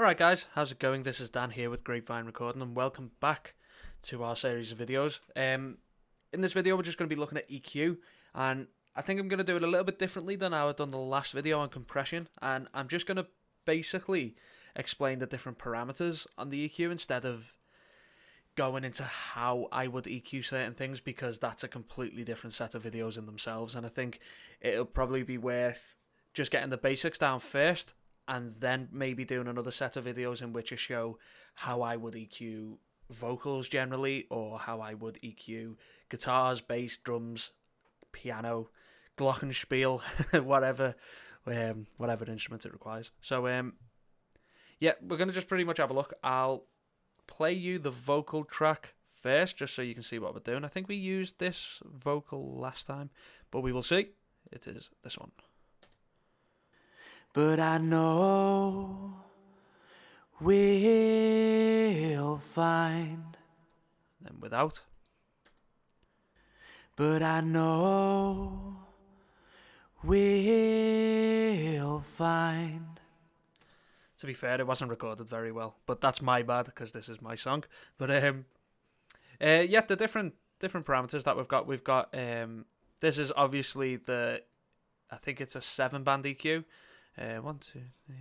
Alright guys, how's it going? This is Dan here with Grapevine Recording and welcome back to our series of videos. In this video we're just going to be looking at EQ, and I think I'm going to do it a little bit differently than how I've done the last video on compression, and I'm just going to basically explain the different parameters on the EQ instead of going into how I would EQ certain things, because that's a completely different set of videos in themselves, and I think it'll probably be worth just getting the basics down first and then maybe doing another set of videos in which I show how I would EQ vocals generally, or how I would EQ guitars, bass, drums, piano, glockenspiel, whatever instrument it requires. So yeah, we're going to just pretty much have a look. I'll play you the vocal track first just so you can see what we're doing. I think we used this vocal last time, but we will see. It is this one. But I know we'll find. Then without. But I know we'll find. To be fair, it wasn't recorded very well, but that's my bad because this is my song. But yeah, the different parameters that we've got. This is obviously I think it's a 7-band EQ. 1, 2, 3,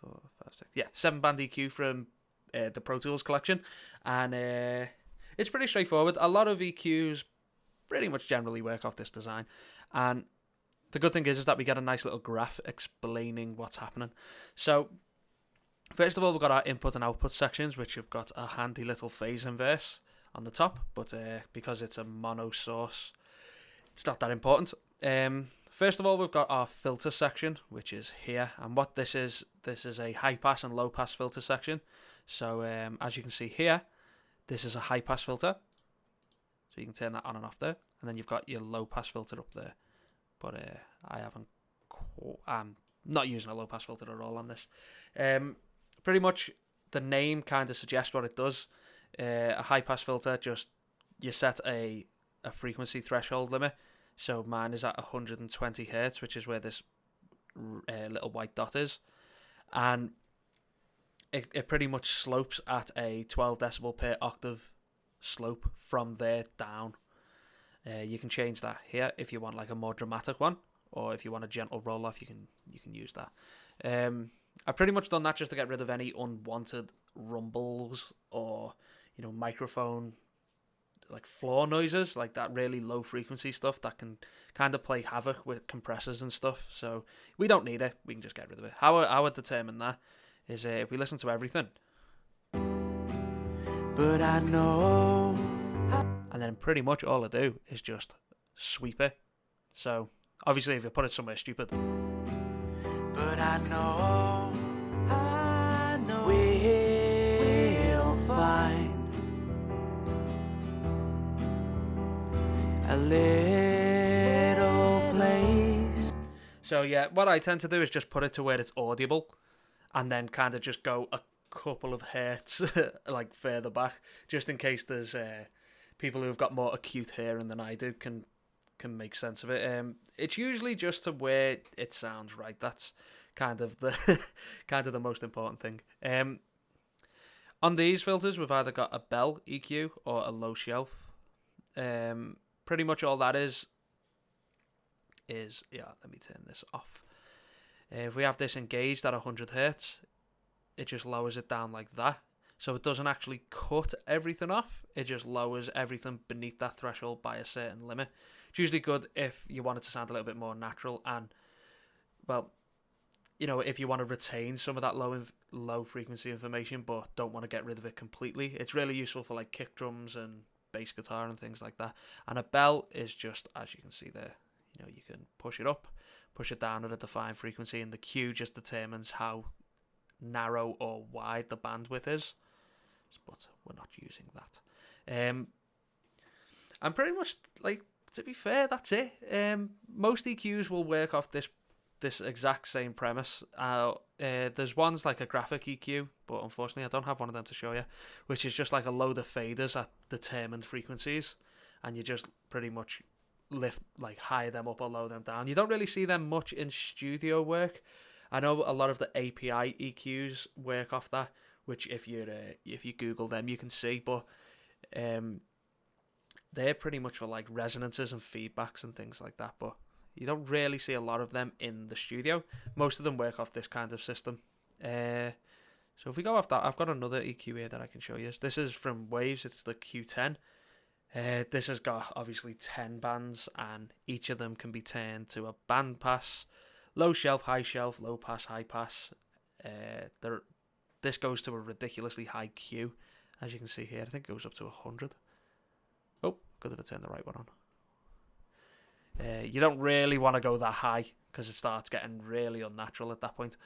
4, 5, 6. Yeah, 7-band EQ from the Pro Tools collection, and it's pretty straightforward. A lot of EQs pretty much generally work off this design, and the good thing is that we get a nice little graph explaining what's happening. So first of all, we've got our input and output sections, which have got a handy little phase inverse on the top, but because it's a mono source, it's not that important. First of all, we've got our filter section, which is here, and what this is a high pass and low pass filter section. So as you can see here, this is a high pass filter, so you can turn that on and off there, and then you've got your low pass filter up there. But I'm not using a low pass filter at all on this. Pretty much the name kind of suggests what it does. A high pass filter, just you set a frequency threshold limit. So mine is at 120 hertz, which is where this little white dot is, and it pretty much slopes at a 12 decibel per octave slope from there down. You can change that here if you want like a more dramatic one, or if you want a gentle roll off, you can use that. I've pretty much done that just to get rid of any unwanted rumbles or microphone like floor noises, like that really low frequency stuff that can kind of play havoc with compressors and stuff. So we don't need it, we can just get rid of it. How I would determine that is if we listen to everything, but I know, and then pretty much all I do is just sweep it. So obviously if you put it somewhere stupid, but I know we'll find a little place. So yeah, what I tend to do is just put it to where it's audible, and then kind of just go a couple of hertz like further back, just in case there's people who've got more acute hearing than I do can make sense of it. It's usually just to where it sounds right. That's kind of the most important thing. On these filters, we've either got a bell EQ or a low shelf. Pretty much all that is yeah, let me turn this off. If we have this engaged at 100 hertz, it just lowers it down like that. So it doesn't actually cut everything off, it just lowers everything beneath that threshold by a certain limit. It's usually good if you want it to sound a little bit more natural, and well, if you want to retain some of that low frequency information but don't want to get rid of it completely, it's really useful for like kick drums and bass guitar and things like that. And a bell is just, as you can see there, you can push it up, push it down at a defined frequency, and the Q just determines how narrow or wide the bandwidth is, but we're not using that. And pretty much, like, to be fair, that's it. Most EQs will work off this exact same premise. There's ones like a graphic EQ, but unfortunately I don't have one of them to show you, which is just like a load of faders at determined frequencies, and you just pretty much higher them up or lower them down. You don't really see them much in studio work, I know a lot of the API EQs work off that, which if you Google them you can see, but they're pretty much for like resonances and feedbacks and things like that. But you don't really see a lot of them in the studio. Most of them work off this kind of system. So if we go off that, I've got another EQ here that I can show you. This is from Waves. It's the Q10. This has got obviously 10 bands, and each of them can be turned to a band pass, low shelf, high shelf, low pass, high pass. This goes to a ridiculously high Q, as you can see here. I think it goes up to 100. Oh, good if I turned the right one on. You don't really want to go that high because it starts getting really unnatural at that point.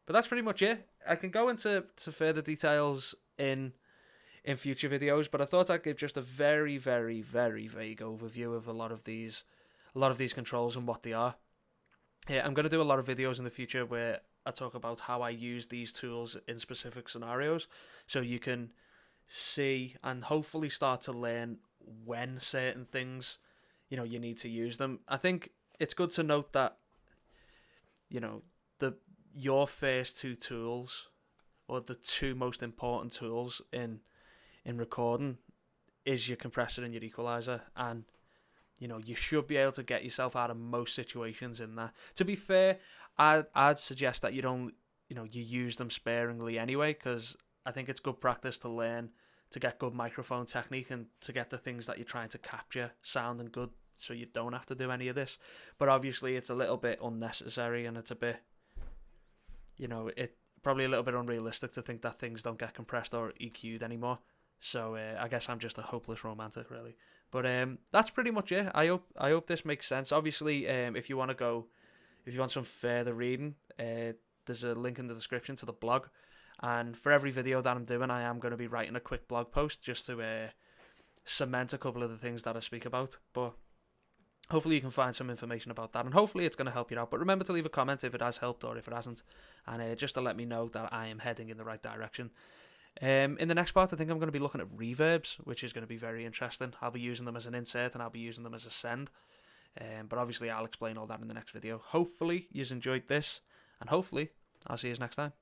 But that's pretty much it. I can go into further details in future videos, but I thought I'd give just a very, very, very vague overview of a lot of these controls and what they are. I'm going to do a lot of videos in the future where I talk about how I use these tools in specific scenarios, so you can see and hopefully start to learn when certain things, you need to use them. I think it's good to note that, your first two tools, or the two most important tools in recording, is your compressor and your equalizer, and you should be able to get yourself out of most situations in that. To be fair, I'd suggest that you don't, you use them sparingly anyway, because I think it's good practice to learn to get good microphone technique and to get the things that you're trying to capture sounding good, so you don't have to do any of this. But obviously it's a little bit unnecessary, and it's a bit, it probably a little bit unrealistic to think that things don't get compressed or EQ'd anymore. So I guess I'm just a hopeless romantic, really. But that's pretty much it. I hope this makes sense. Obviously, if you want some further reading, there's a link in the description to the blog. And for every video that I'm doing, I am going to be writing a quick blog post just to cement a couple of the things that I speak about. But hopefully you can find some information about that, and hopefully it's going to help you out. But remember to leave a comment if it has helped or if it hasn't, and just to let me know that I am heading in the right direction. In the next part, I think I'm going to be looking at reverbs, which is going to be very interesting. I'll be using them as an insert, and I'll be using them as a send. But obviously I'll explain all that in the next video. Hopefully you've enjoyed this, and hopefully I'll see you next time.